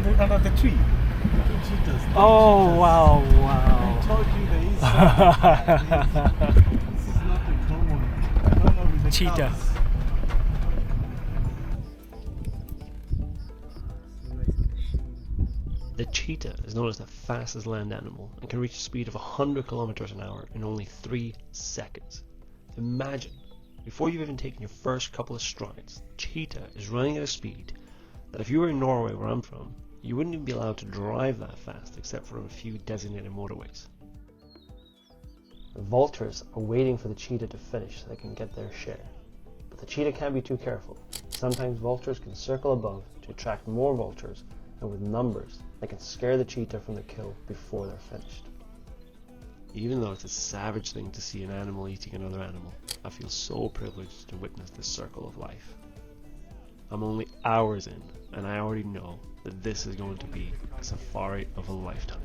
under the tree. Two cheetahs. Oh, cheetahs. wow. I told you there is something. This is not a common. I don't know with the Cheetah. cubs. The cheetah is known as the fastest land animal and can reach a speed of 100 kilometers an hour in only 3 seconds. Imagine, before you've even taken your first couple of strides, the cheetah is running at a speed that if you were in Norway, where I'm from, you wouldn't even be allowed to drive that fast except for on a few designated motorways. The vultures are waiting for the cheetah to finish so they can get their share. But the cheetah can't be too careful. Sometimes vultures can circle above to attract more vultures, and with numbers, they can scare the cheetah from the kill before they're finished. Even though it's a savage thing to see an animal eating another animal, I feel so privileged to witness this circle of life. I'm only hours in, and I already know that this is going to be a safari of a lifetime.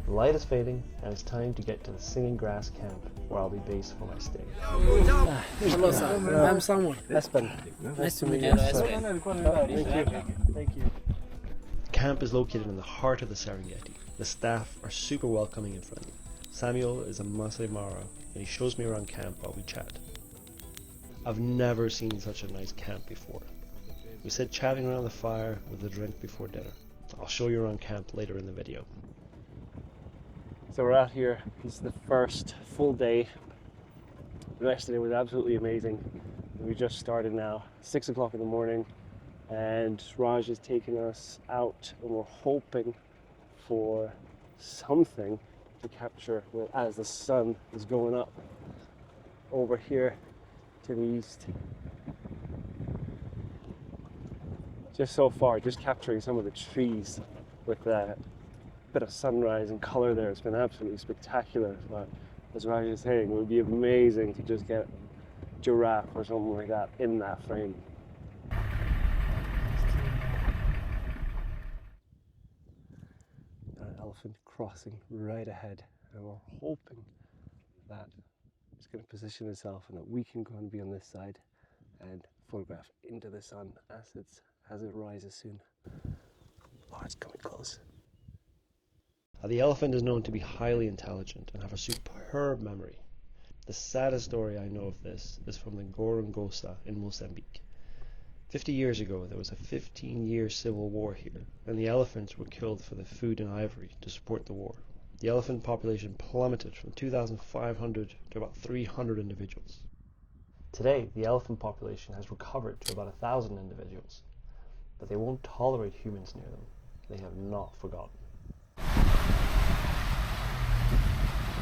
The light is fading, and it's time to get to the Singing Grass camp where I'll be based for my stay. Hello, sir. I'm someone. Espen. Nice to meet you. Thank you. The camp is located in the heart of the Serengeti. The staff are super welcoming and friendly. Samuel is a Masai Mara, and he shows me around camp while we chat. I've never seen such a nice camp before. We sit chatting around the fire with a drink before dinner. I'll show you around camp later in the video. So we're out here. This is the first full day. Yesterday was absolutely amazing. We just started now, 6 o'clock in the morning, and Raj is taking us out, and we're hoping for something to capture as the sun is going up over here to the east. Just so far, just capturing some of the trees with that bit of sunrise and color there. It's been absolutely spectacular. But as Raj is saying, it would be amazing to just get a giraffe or something like that in that frame. An elephant crossing right ahead, and we're hoping that it's going to position itself and that we can go and be on this side and photograph into the sun as it rises soon. Oh, it's coming close. The elephant is known to be highly intelligent and have a superb memory. The saddest story I know of this is from the Gorongosa in Mozambique. 50 years ago, there was a 15-year civil war here, and the elephants were killed for the food and ivory to support the war. The elephant population plummeted from 2,500 to about 300 individuals. Today, the elephant population has recovered to about 1,000 individuals, but they won't tolerate humans near them. They have not forgotten.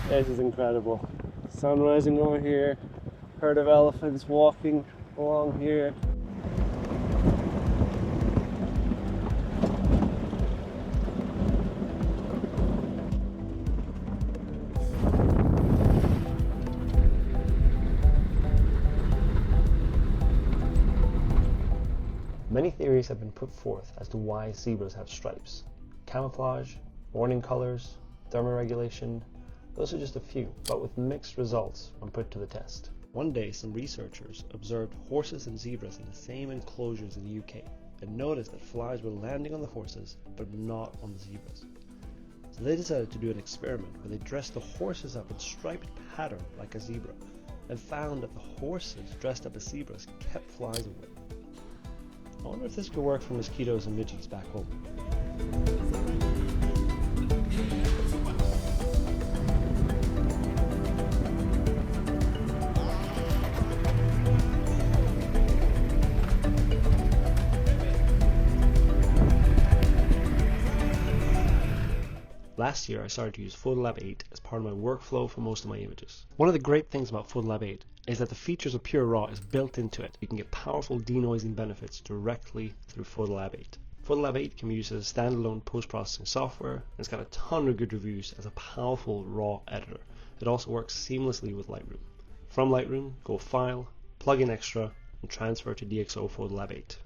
This is incredible. Sun rising over here, herd of elephants walking along here. Many theories have been put forth as to why zebras have stripes. Camouflage, warning colors, thermoregulation. Those are just a few, but with mixed results when put to the test. One day, some researchers observed horses and zebras in the same enclosures in the UK and noticed that flies were landing on the horses but not on the zebras. So they decided to do an experiment where they dressed the horses up in striped pattern like a zebra and found that the horses dressed up as zebras kept flies away. I wonder if this could work for mosquitoes and midges back home. Last year I started to use Photolab 8 as part of my workflow for most of my images. One of the great things about Photolab 8 is that the features of Pure Raw is built into it. You can get powerful denoising benefits directly through Photolab 8. Photolab 8 can be used as a standalone post-processing software, and it's got a ton of good reviews as a powerful raw editor, It also works seamlessly with Lightroom. From Lightroom, go File, Plug in Extra, and transfer to DxO PhotoLab 8.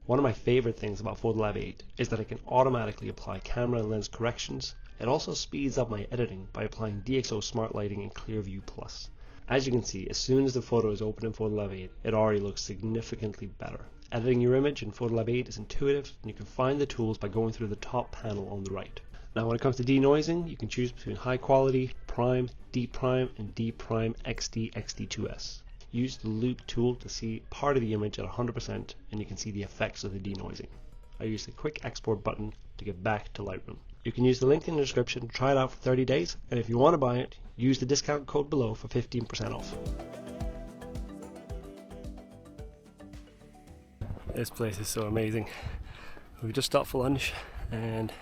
One of my favorite things about PhotoLab 8 is that it can automatically apply camera and lens corrections. It also speeds up my editing by applying DxO Smart Lighting in Clearview Plus. As you can see, as soon as the photo is open in PhotoLab 8, it already looks significantly better. Editing your image in PhotoLab 8 is intuitive, and you can find the tools by going through the top panel on the right. Now when it comes to denoising, you can choose between high quality, prime, D prime, and D prime XD, XD2S. Use the loop tool to see part of the image at 100%, and you can see the effects of the denoising. I use the quick export button to get back to Lightroom. You can use the link in the description to try it out for 30 days, and if you want to buy it, use the discount code below for 15% off. This place is so amazing. We've just stopped for lunch and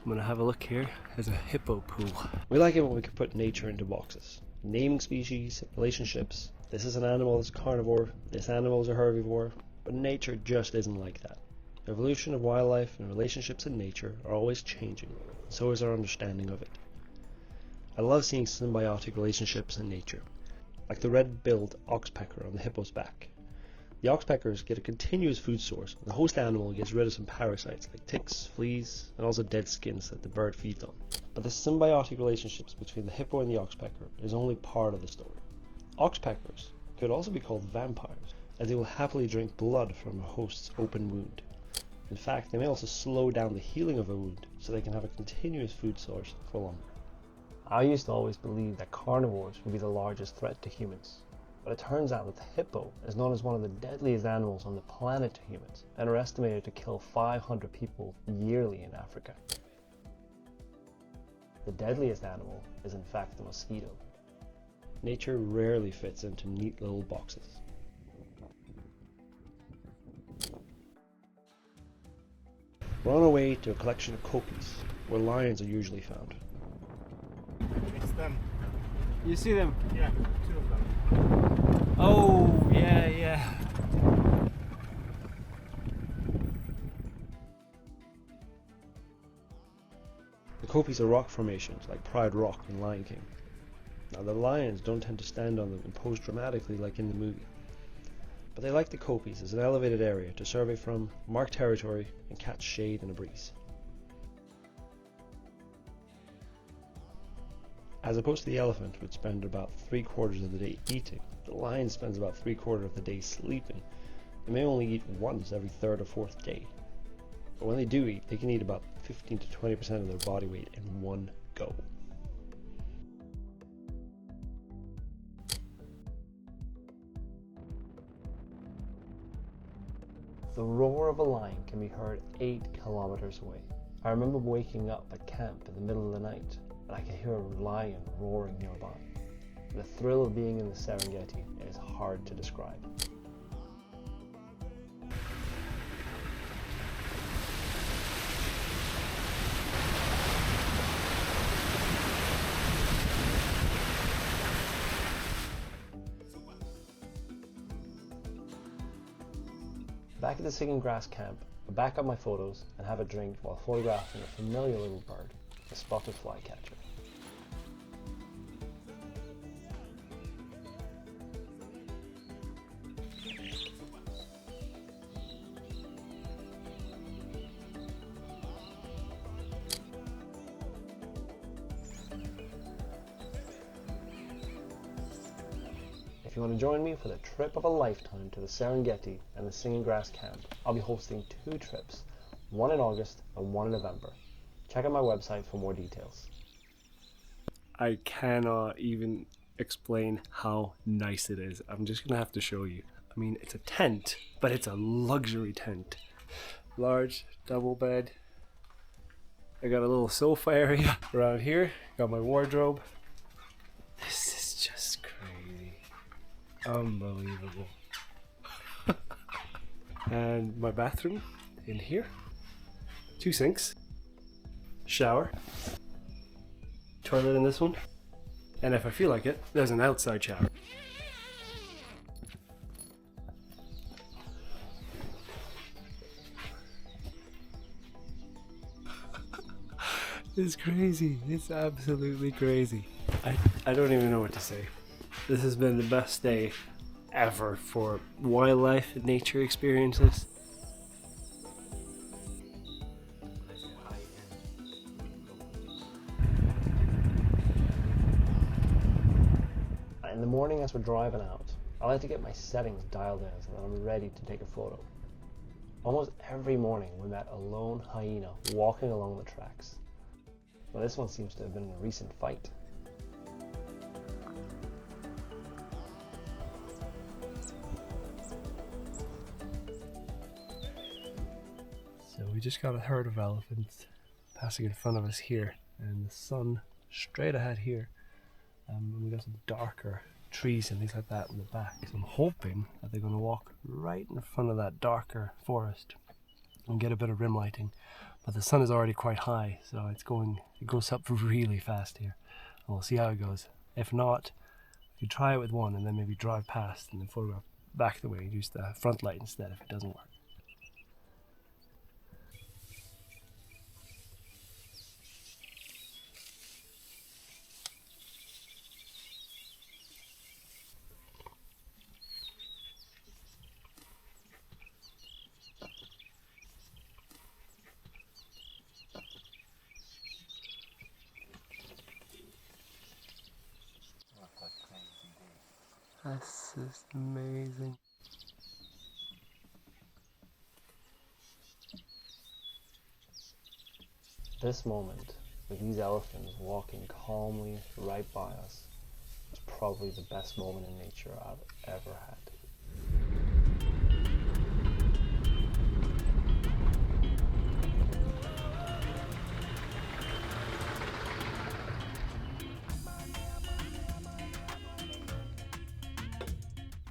I'm gonna have a look here. There's a hippo pool. We like it when we can put nature into boxes. Naming species, relationships. This is an animal that's carnivore, this animal is a herbivore, but nature just isn't like that. The evolution of wildlife and relationships in nature are always changing, so is our understanding of it. I love seeing symbiotic relationships in nature, like the red-billed oxpecker on the hippo's back. The oxpeckers get a continuous food source, and the host animal gets rid of some parasites like ticks, fleas, and also dead skins that the bird feeds on. But the symbiotic relationships between the hippo and the oxpecker is only part of the story. Oxpeckers could also be called vampires, as they will happily drink blood from a host's open wound. In fact, they may also slow down the healing of a wound so they can have a continuous food source for longer. I used to always believe that carnivores would be the largest threat to humans, but it turns out that the hippo is known as one of the deadliest animals on the planet to humans and are estimated to kill 500 people yearly in Africa. The deadliest animal is in fact the mosquito. Nature rarely fits into neat little boxes. We're on our way to a collection of kopis, where lions are usually found. It's them. You see them? Yeah, 2 of them. Oh, yeah. The kopis are rock formations like Pride Rock in Lion King. Now the lions don't tend to stand on them and pose dramatically like in the movie, but they like the kopis as an elevated area to survey from, mark territory, and catch shade and a breeze. As opposed to the elephant, which spends about 3/4 of the day eating, the lion spends about 3/4 of the day sleeping. They may only eat once every 3rd or 4th day. But when they do eat, they can eat about 15 to 20% of their body weight in one go. The roar of a lion can be heard 8 kilometers away. I remember waking up at camp in the middle of the night and I could hear a lion roaring nearby. The thrill of being in the Serengeti is hard to describe. Back at the Singing Grass camp, I back up my photos and have a drink while photographing a familiar little bird, the spotted flycatcher. If you want to join me for the trip of a lifetime to the Serengeti and the Singing Grass camp, I'll be hosting 2 trips, one in August and one in November. Check out my website for more details. I cannot even explain how nice it is. I'm just gonna have to show you. I mean, it's a tent, but it's a luxury tent. Large double bed. I got a little sofa area around here. Got my wardrobe. This is just crazy. Unbelievable. And my bathroom in here. 2 sinks. Shower. Toilet in this one. And if I feel like it, there's an outside shower. It's crazy. It's absolutely crazy. I don't even know what to say. This has been the best day ever for wildlife and nature experiences. In the morning as we're driving out, I like to get my settings dialed in so that I'm ready to take a photo. Almost every morning we met a lone hyena walking along the tracks. Now this one seems to have been in a recent fight. So we just got a herd of elephants passing in front of us here, and the sun straight ahead here. And we got some darker trees and things like that in the back. So I'm hoping that they're going to walk right in front of that darker forest and get a bit of rim lighting. But the sun is already quite high, so it goes up really fast here. And we'll see how it goes. If not, we could try it with one and then maybe drive past and then photograph back the way and use the front light instead if it doesn't work. This is amazing. This moment, with these elephants walking calmly right by us, was probably the best moment in nature I've ever had.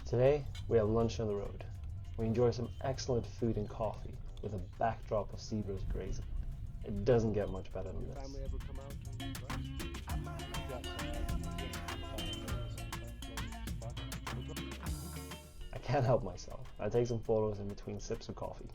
Today, we have lunch on the road. We enjoy some excellent food and coffee with a backdrop of zebras grazing. It doesn't get much better than this. I can't help myself. I take some photos in between sips of coffee.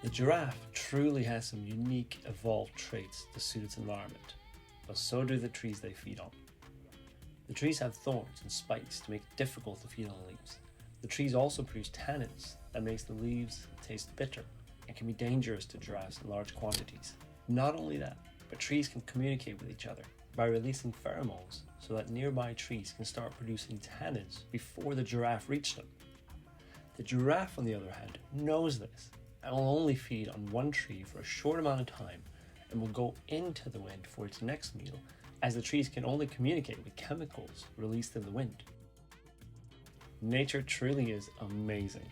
The giraffe truly has some unique evolved traits to suit its environment, but so do the trees they feed on. The trees have thorns and spikes to make it difficult to feed on the leaves. The trees also produce tannins that makes the leaves taste bitter and can be dangerous to giraffes in large quantities. Not only that, but trees can communicate with each other by releasing pheromones so that nearby trees can start producing tannins before the giraffe reaches them. The giraffe, on the other hand, knows this and will only feed on one tree for a short amount of time and will go into the wind for its next meal, as the trees can only communicate with chemicals released in the wind. Nature truly is amazing.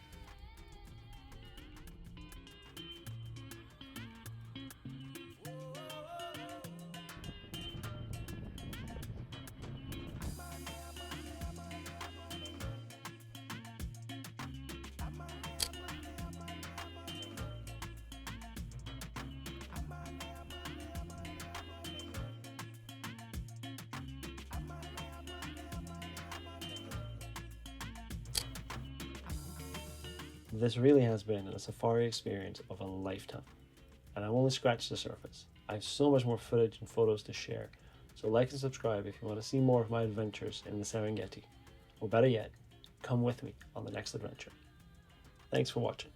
This really has been a safari experience of a lifetime, and I've only scratched the surface. I have so much more footage and photos to share, so like and subscribe if you want to see more of my adventures in the Serengeti, or better yet, come with me on the next adventure. Thanks for watching.